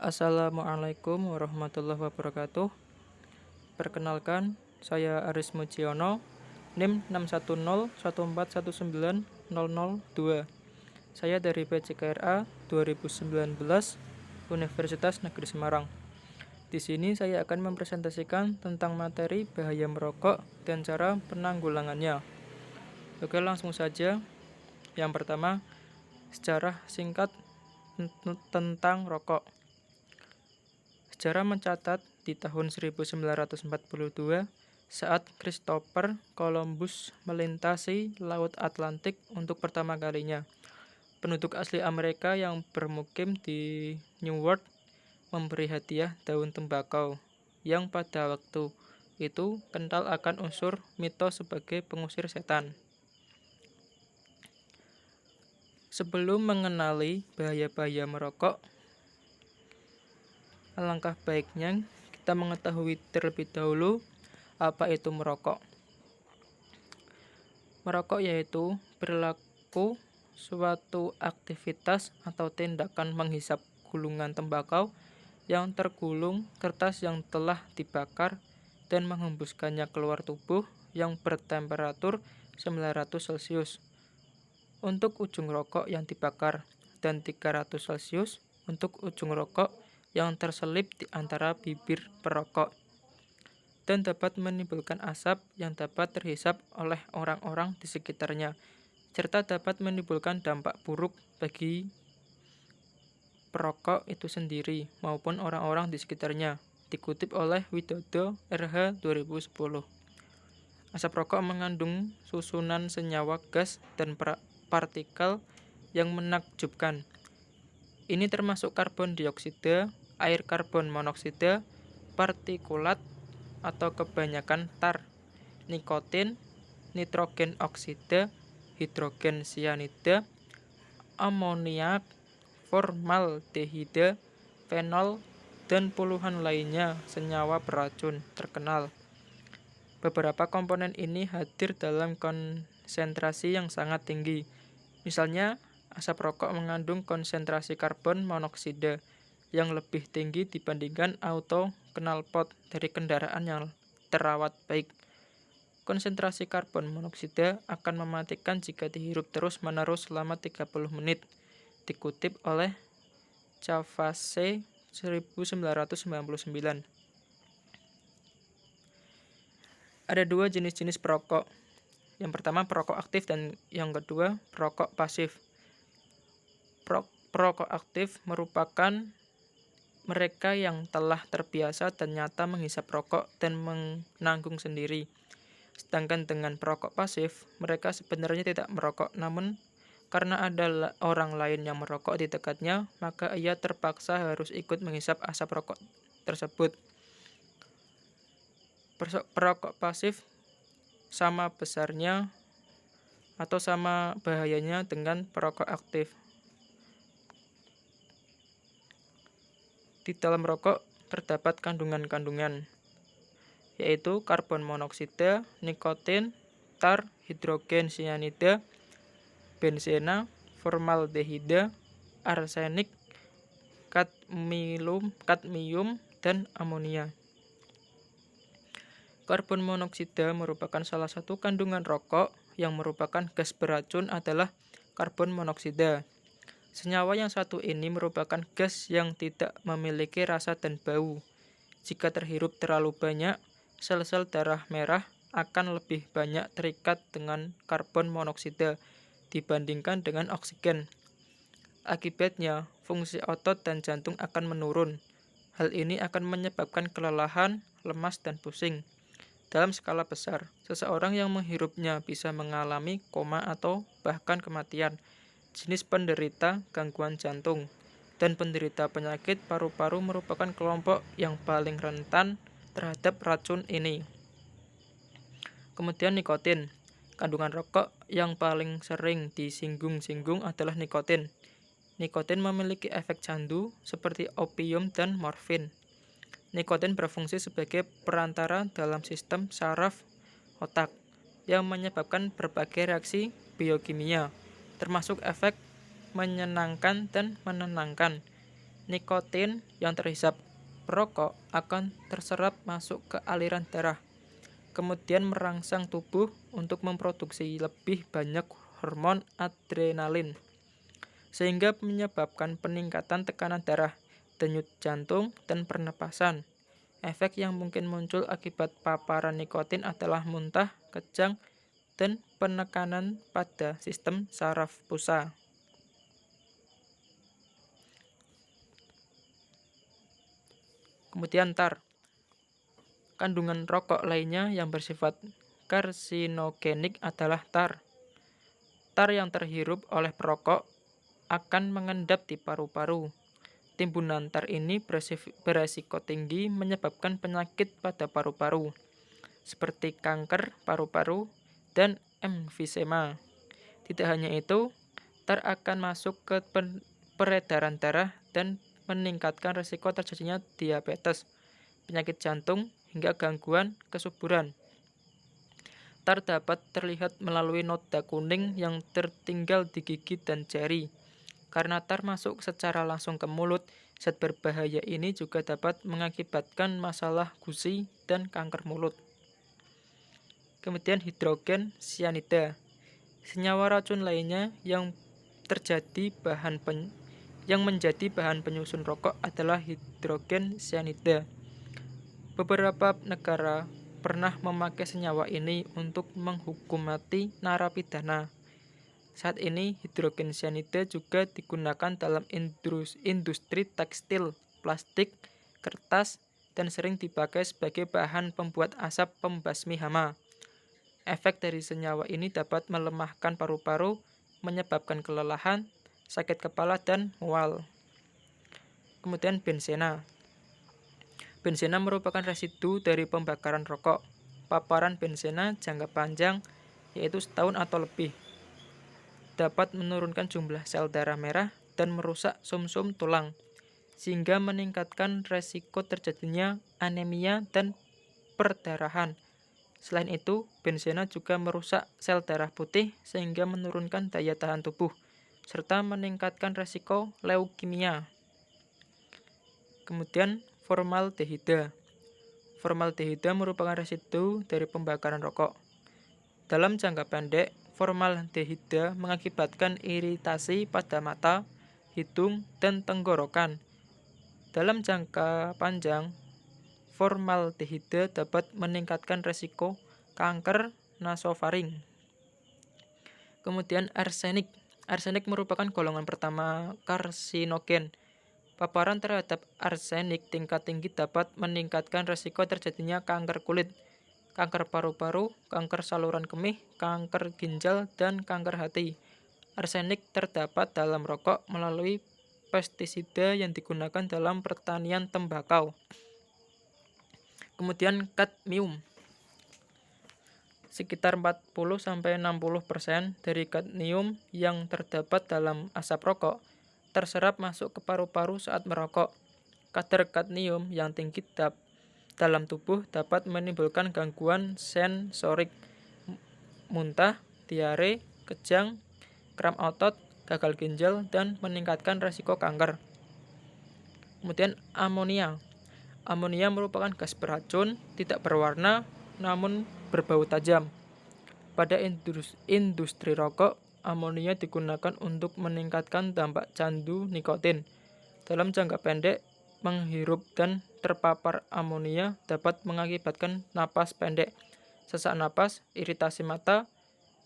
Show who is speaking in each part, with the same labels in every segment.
Speaker 1: Assalamualaikum warahmatullahi wabarakatuh. Perkenalkan, saya Aris Mujiono, NIM 61014190002. Saya dari PCKRA 2019, Universitas Negeri Semarang. Di sini saya akan mempresentasikan tentang materi bahaya merokok dan cara penanggulangannya. Oke, langsung saja. Yang pertama, sejarah singkat tentang rokok. Sejarah mencatat di tahun 1942 saat Christopher Columbus melintasi Laut Atlantik untuk pertama kalinya. Penduduk asli Amerika yang bermukim di New World memberi hadiah daun tembakau yang pada waktu itu kental akan unsur mitos sebagai pengusir setan. Sebelum mengenali bahaya-bahaya merokok, alangkah baiknya kita mengetahui terlebih dahulu apa itu merokok. Merokok yaitu perilaku suatu aktivitas atau tindakan menghisap gulungan tembakau yang tergulung kertas yang telah dibakar dan menghembuskannya keluar tubuh yang bertemperatur 900 Celcius untuk ujung rokok yang dibakar dan 300 Celcius untuk ujung rokok yang terselip di antara bibir perokok, dan dapat menimbulkan asap yang dapat terhisap oleh orang-orang di sekitarnya, serta dapat menimbulkan dampak buruk bagi perokok itu sendiri maupun orang-orang di sekitarnya. Dikutip oleh Widodo RH 2010. Asap rokok mengandung susunan senyawa gas dan partikel yang menakjubkan. Ini termasuk karbon dioksida, air karbon monoksida, partikulat atau kebanyakan tar, nikotin, nitrogen oksida, hidrogen cyanida, amoniak, formaldehida, fenol, dan puluhan lainnya senyawa beracun terkenal. Beberapa komponen ini hadir dalam konsentrasi yang sangat tinggi. Misalnya, asap rokok mengandung konsentrasi karbon monoksida yang lebih tinggi dibandingkan auto knalpot dari kendaraan yang terawat baik. Konsentrasi karbon monoksida akan mematikan jika dihirup terus-menerus selama 30 menit. Dikutip oleh Cavazze 1999. Ada dua jenis-jenis perokok. Yang pertama perokok aktif dan yang kedua perokok pasif. Perokok aktif merupakan mereka yang telah terbiasa dan nyata menghisap rokok dan menanggung sendiri. Sedangkan dengan perokok pasif, mereka sebenarnya tidak merokok, namun karena ada orang lain yang merokok di dekatnya, maka ia terpaksa harus ikut menghisap asap rokok tersebut. Perokok pasif sama besarnya atau sama bahayanya dengan perokok aktif. Di dalam rokok terdapat kandungan-kandungan, yaitu karbon monoksida, nikotin, tar, hidrogen cyanida, benzena, formaldehida, arsenik, kadmium, dan amonia. Karbon monoksida merupakan salah satu kandungan rokok yang merupakan gas beracun adalah karbon monoksida. Senyawa yang satu ini merupakan gas yang tidak memiliki rasa dan bau. Jika terhirup terlalu banyak, sel-sel darah merah akan lebih banyak terikat dengan karbon monoksida dibandingkan dengan oksigen. Akibatnya, fungsi otot dan jantung akan menurun. Hal ini akan menyebabkan kelelahan, lemas, dan pusing. Dalam skala besar, seseorang yang menghirupnya bisa mengalami koma atau bahkan kematian. Jenis penderita gangguan jantung dan penderita penyakit paru-paru merupakan kelompok yang paling rentan terhadap racun ini. Kemudian nikotin. Kandungan rokok yang paling sering disinggung-singgung adalah nikotin. Nikotin memiliki efek candu seperti opium dan morfin. Nikotin berfungsi sebagai perantara dalam sistem saraf otak yang menyebabkan berbagai reaksi biokimia, termasuk efek menyenangkan dan menenangkan. nikotin yang terhisap perokok akan terserap masuk ke aliran darah, kemudian merangsang tubuh untuk memproduksi lebih banyak hormon adrenalin, sehingga menyebabkan peningkatan tekanan darah, denyut jantung, dan pernapasan. Efek yang mungkin muncul akibat paparan nikotin adalah muntah, kejang, dan penekanan pada sistem saraf pusat. Kemudian tar. Kandungan rokok lainnya yang bersifat karsinogenik adalah tar. Tar yang terhirup oleh perokok akan mengendap di paru-paru. Timbunan tar ini beresiko tinggi menyebabkan penyakit pada paru-paru, seperti kanker paru-paru dan emfisema. Tidak hanya itu, tar akan masuk ke peredaran darah dan meningkatkan risiko terjadinya diabetes, penyakit jantung, hingga gangguan kesuburan. Tar dapat terlihat melalui noda kuning yang tertinggal di gigi dan jari. Karena tar masuk secara langsung ke mulut, zat berbahaya ini juga dapat mengakibatkan masalah gusi dan kanker mulut. Kemudian hidrogen cyanida. Senyawa racun lainnya yang menjadi bahan penyusun rokok adalah hidrogen cyanida. Beberapa negara pernah memakai senyawa ini untuk menghukum mati narapidana. Saat ini, hidrogen cyanida juga digunakan dalam industri tekstil, plastik, kertas, dan sering dipakai sebagai bahan pembuat asap pembasmi hama. Efek dari senyawa ini dapat melemahkan paru-paru, menyebabkan kelelahan, sakit kepala, dan mual. Kemudian benzena. Benzena merupakan residu dari pembakaran rokok. Paparan benzena jangka panjang, yaitu setahun atau lebih, dapat menurunkan jumlah sel darah merah dan merusak sumsum tulang, sehingga meningkatkan resiko terjadinya anemia dan perdarahan. Selain itu, benzena juga merusak sel darah putih sehingga menurunkan daya tahan tubuh, serta meningkatkan resiko leukemia. Kemudian formaldehida. Formaldehida merupakan residu dari pembakaran rokok. Dalam jangka pendek, formaldehida mengakibatkan iritasi pada mata, hidung, dan tenggorokan. Dalam jangka panjang, formaldehida dapat meningkatkan risiko kanker nasofaring. Kemudian arsenik. Arsenik merupakan golongan pertama karsinogen. Paparan terhadap arsenik tingkat tinggi dapat meningkatkan risiko terjadinya kanker kulit, kanker paru-paru, kanker saluran kemih, kanker ginjal, dan kanker hati. Arsenik terdapat dalam rokok melalui pestisida yang digunakan dalam pertanian tembakau. Kemudian kadmium. Sekitar 40-60% dari kadmium yang terdapat dalam asap rokok terserap masuk ke paru-paru saat merokok. Kadar kadmium yang tinggi dalam tubuh dapat menimbulkan gangguan sensorik, muntah, diare, kejang, kram otot, gagal ginjal, dan meningkatkan risiko kanker. Kemudian amonia. Amonia merupakan gas beracun, tidak berwarna, namun berbau tajam. Pada industri rokok, amonia digunakan untuk meningkatkan dampak candu nikotin. Dalam jangka pendek, menghirup dan terpapar amonia dapat mengakibatkan napas pendek, sesak napas, iritasi mata,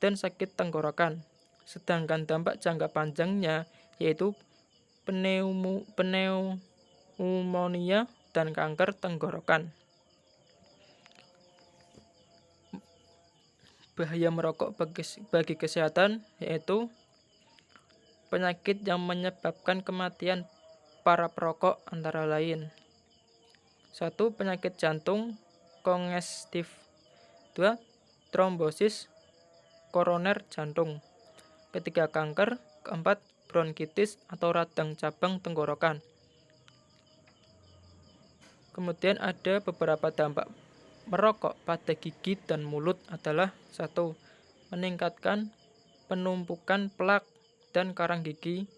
Speaker 1: dan sakit tenggorokan. Sedangkan dampak jangka panjangnya yaitu pneumonia dan kanker tenggorokan. Bahaya merokok bagi kesehatan yaitu penyakit yang menyebabkan kematian para perokok antara lain: 1. Penyakit jantung kongestif. 2. Trombosis koroner jantung. Ketiga, kanker. Keempat, bronkitis atau radang cabang tenggorokan. Kemudian ada beberapa dampak merokok pada gigi dan mulut adalah: 1. Meningkatkan penumpukan plak dan karang gigi.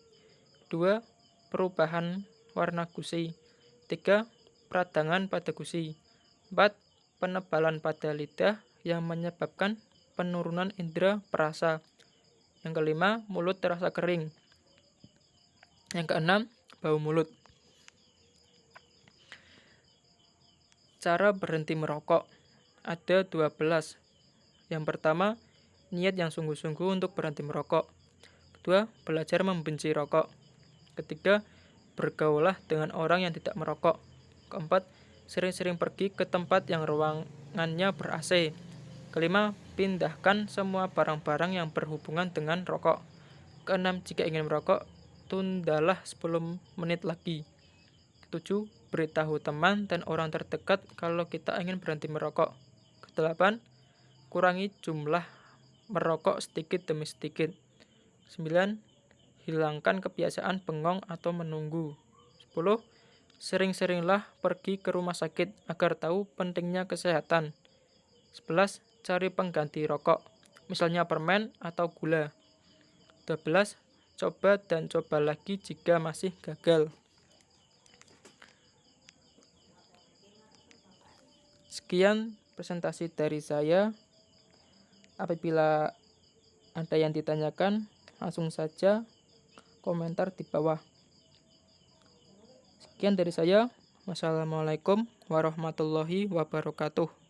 Speaker 1: 2. Perubahan warna gusi. 3. Peradangan pada gusi. 4. Penebalan pada lidah yang menyebabkan penurunan indera perasa. Yang kelima, mulut terasa kering. Yang keenam, bau mulut. Cara berhenti merokok ada 12. Yang pertama, niat yang sungguh-sungguh untuk berhenti merokok. Kedua, belajar membenci rokok. Ketiga, bergaulah dengan orang yang tidak merokok. Keempat, sering-sering pergi ke tempat yang ruangannya ber-AC. Kelima, pindahkan semua barang-barang yang berhubungan dengan rokok. Keenam, jika ingin merokok, tundalah 10 menit lagi. Ketujuh, beritahu teman dan orang terdekat kalau kita ingin berhenti merokok. Kedelapan, kurangi jumlah merokok sedikit demi sedikit. 9. Hilangkan kebiasaan bengong atau menunggu. 10. Sering-seringlah pergi ke rumah sakit agar tahu pentingnya kesehatan. 11. Cari pengganti rokok, misalnya permen atau gula. 12. Coba dan coba lagi jika masih gagal. Sekian presentasi dari saya. Apabila ada yang ditanyakan, langsung saja komentar di bawah. Sekian dari saya. Wassalamualaikum warahmatullahi wabarakatuh.